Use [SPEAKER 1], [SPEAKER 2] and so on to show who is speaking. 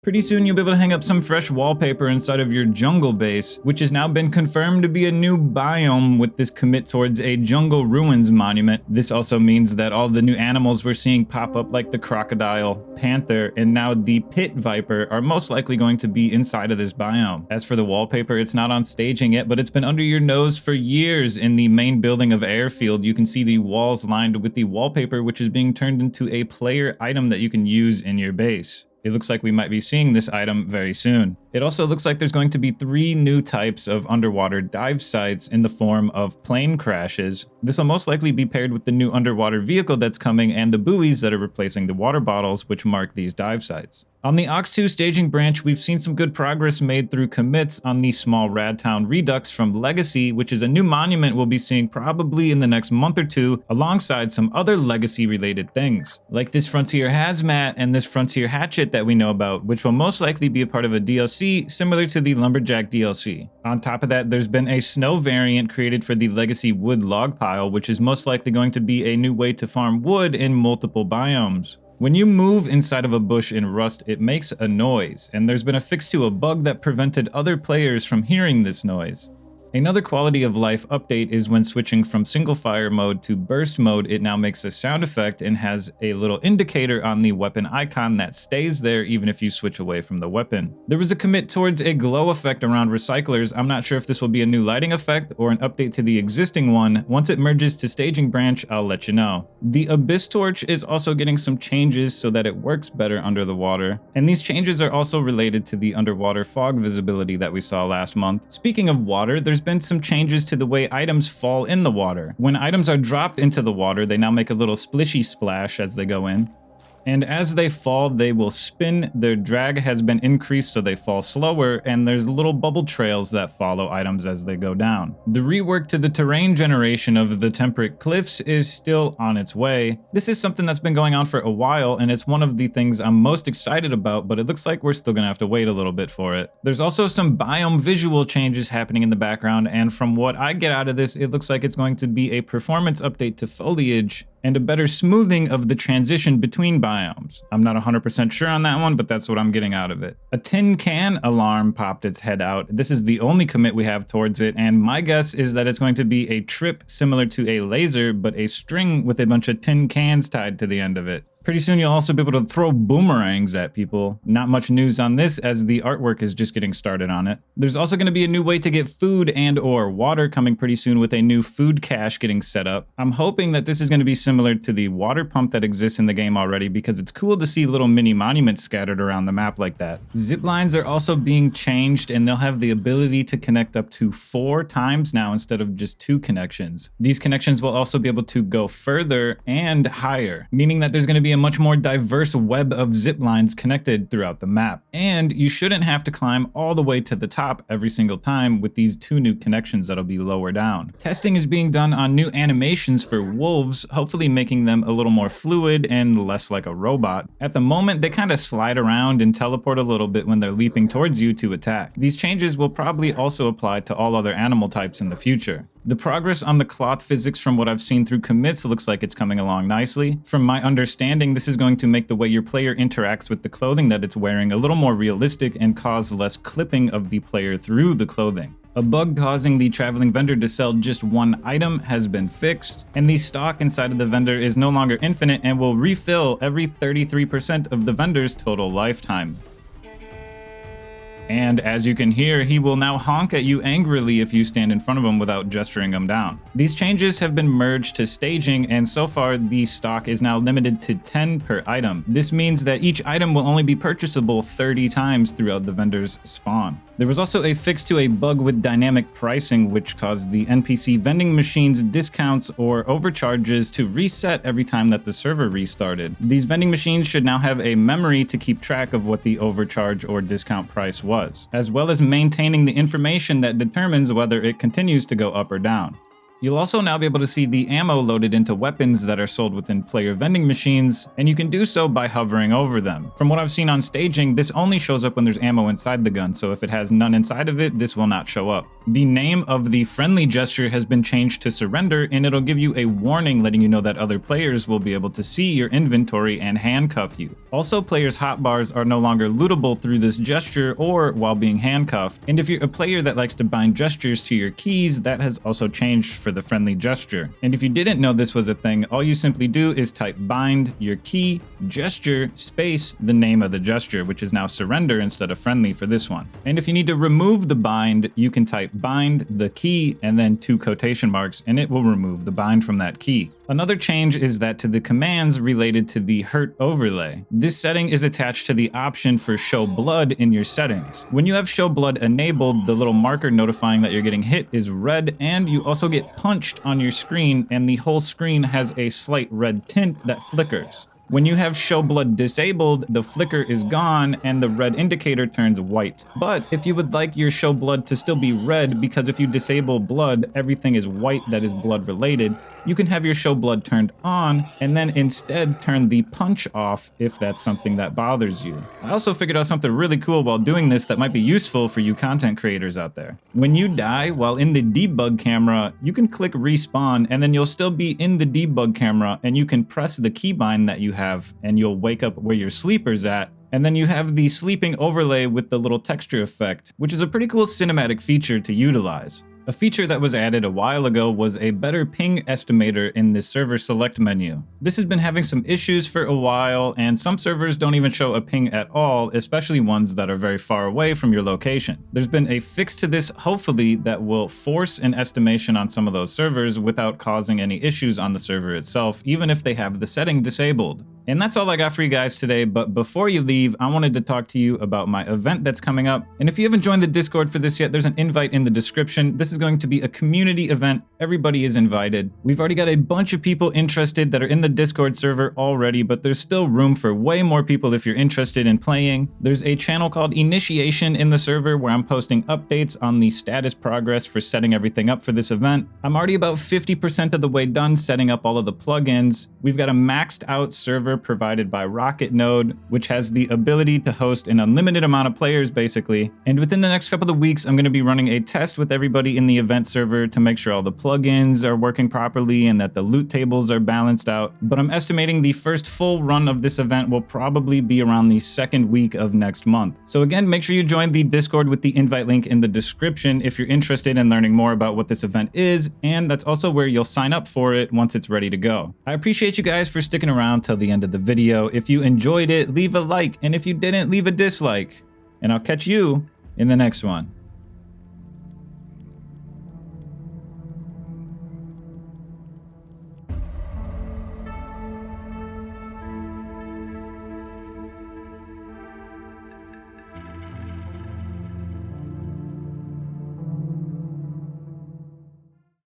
[SPEAKER 1] Pretty soon you'll be able to hang up some fresh wallpaper inside of your jungle base, which has now been confirmed to be a new biome with this commit towards a jungle ruins monument. This also means that all the new animals we're seeing pop up like the crocodile, panther, and now the pit viper are most likely going to be inside of this biome. As for the wallpaper, it's not on staging yet, but it's been under your nose for years. In the main building of Airfield, you can see the walls lined with the wallpaper, which is being turned into a player item that you can use in your base. It looks like we might be seeing this item very soon. It also looks like there's going to be 3 new types of underwater dive sites in the form of plane crashes. This will most likely be paired with the new underwater vehicle that's coming and the buoys that are replacing the water bottles, which mark these dive sites. On the Ox 2 staging branch, we've seen some good progress made through commits on the small Radtown Redux from Legacy, which is a new monument we'll be seeing probably in the next month or two, alongside some other Legacy-related things, like this Frontier Hazmat and this Frontier Hatchet that we know about, which will most likely be a part of a DLC similar to the Lumberjack DLC. On top of that, there's been a snow variant created for the Legacy Wood Log Pile, which is most likely going to be a new way to farm wood in multiple biomes. When you move inside of a bush in Rust, it makes a noise, and there's been a fix to a bug that prevented other players from hearing this noise. Another quality of life update is when switching from single fire mode to burst mode, it now makes a sound effect and has a little indicator on the weapon icon that stays there even if you switch away from the weapon. There was a commit towards a glow effect around recyclers. I'm not sure if this will be a new lighting effect or an update to the existing one. Once it merges to staging branch, I'll let you know. The Abyss Torch is also getting some changes so that it works better under the water. And these changes are also related to the underwater fog visibility that we saw last month. Speaking of water, there's been some changes to the way items fall in the water. When items are dropped into the water, they now make a little splishy splash as they go in. And as they fall, they will spin. Their drag has been increased so they fall slower, and there's little bubble trails that follow items as they go down. The rework to the terrain generation of the Temperate cliffs is still on its way. This is something that's been going on for a while, and it's one of the things I'm most excited about, but it looks like we're still gonna have to wait a little bit for it. There's also some biome visual changes happening in the background, and from what I get out of this, it looks like it's going to be a performance update to foliage and a better smoothing of the transition between biomes. I'm not 100% sure on that one, but that's what I'm getting out of it. A tin can alarm popped its head out. This is the only commit we have towards it, and my guess is that it's going to be a trip similar to a laser, but a string with a bunch of tin cans tied to the end of it. Pretty soon you'll also be able to throw boomerangs at people. Not much news on this as the artwork is just getting started on it. There's also going to be a new way to get food and or water coming pretty soon with a new food cache getting set up. I'm hoping that this is going to be similar to the water pump that exists in the game already because it's cool to see little mini monuments scattered around the map like that. Zip lines are also being changed and they'll have the ability to connect up to 4 times now instead of just 2 connections. These connections will also be able to go further and higher, meaning that there's going to be a much more diverse web of zip lines connected throughout the map. And you shouldn't have to climb all the way to the top every single time with these 2 new connections that'll be lower down. Testing is being done on new animations for wolves, hopefully making them a little more fluid and less like a robot. At the moment, they kind of slide around and teleport a little bit when they're leaping towards you to attack. These changes will probably also apply to all other animal types in the future. The progress on the cloth physics from what I've seen through commits looks like it's coming along nicely. From my understanding, this is going to make the way your player interacts with the clothing that it's wearing a little more realistic and cause less clipping of the player through the clothing. A bug causing the traveling vendor to sell just 1 item has been fixed, and the stock inside of the vendor is no longer infinite and will refill every 33% of the vendor's total lifetime. And as you can hear, he will now honk at you angrily if you stand in front of him without gesturing him down. These changes have been merged to staging, and so far the stock is now limited to 10 per item. This means that each item will only be purchasable 30 times throughout the vendor's spawn. There was also a fix to a bug with dynamic pricing, which caused the NPC vending machines discounts or overcharges to reset every time that the server restarted. These vending machines should now have a memory to keep track of what the overcharge or discount price was, as well as maintaining the information that determines whether it continues to go up or down. You'll also now be able to see the ammo loaded into weapons that are sold within player vending machines, and you can do so by hovering over them. From what I've seen on staging, this only shows up when there's ammo inside the gun, so if it has none inside of it, this will not show up. The name of the friendly gesture has been changed to surrender, and it'll give you a warning letting you know that other players will be able to see your inventory and handcuff you. Also, players' hotbars are no longer lootable through this gesture or while being handcuffed, and if you're a player that likes to bind gestures to your keys, that has also changed for the friendly gesture. And if you didn't know this was a thing, all you simply do is type bind, your key, gesture, space, the name of the gesture, which is now surrender instead of friendly for this one. And if you need to remove the bind, you can type bind, the key, and then 2 quotation marks, and it will remove the bind from that key. Another change is that to the commands related to the hurt overlay. This setting is attached to the option for show blood in your settings. When you have show blood enabled, the little marker notifying that you're getting hit is red, and you also get punched on your screen, and the whole screen has a slight red tint that flickers. When you have show blood disabled, the flicker is gone and the red indicator turns white. But if you would like your show blood to still be red, because if you disable blood, everything is white that is blood related, you can have your show blood turned on and then instead turn the punch off if that's something that bothers you. I also figured out something really cool while doing this that might be useful for you content creators out there. When you die while in the debug camera, you can click respawn and then you'll still be in the debug camera, and you can press the keybind that you have and you'll wake up where your sleeper's at. And then you have the sleeping overlay with the little texture effect, which is a pretty cool cinematic feature to utilize. A feature that was added a while ago was a better ping estimator in the server select menu. This has been having some issues for a while, and some servers don't even show a ping at all, especially ones that are very far away from your location. There's been a fix to this, hopefully, that will force an estimation on some of those servers without causing any issues on the server itself, even if they have the setting disabled. And that's all I got for you guys today, but before you leave, I wanted to talk to you about my event that's coming up. And if you haven't joined the Discord for this yet, there's an invite in the description. This is going to be a community event. Everybody is invited. We've already got a bunch of people interested that are in the Discord server already, but there's still room for way more people if you're interested in playing. There's a channel called Initiation in the server where I'm posting updates on the status progress for setting everything up for this event. I'm already about 50% of the way done setting up all of the plugins. We've got a maxed out server provided by Rocket Node, which has the ability to host an unlimited amount of players basically. And within the next couple of weeks, I'm going to be running a test with everybody in the event server to make sure all the plugins are working properly and that the loot tables are balanced out. But I'm estimating the first full run of this event will probably be around the second week of next month. So again, make sure you join the Discord with the invite link in the description if you're interested in learning more about what this event is, and that's also where you'll sign up for it once it's ready to go. I appreciate you guys for sticking around till the end of the video. If you enjoyed it, leave a like, and if you didn't, leave a dislike. And I'll catch you in the next one.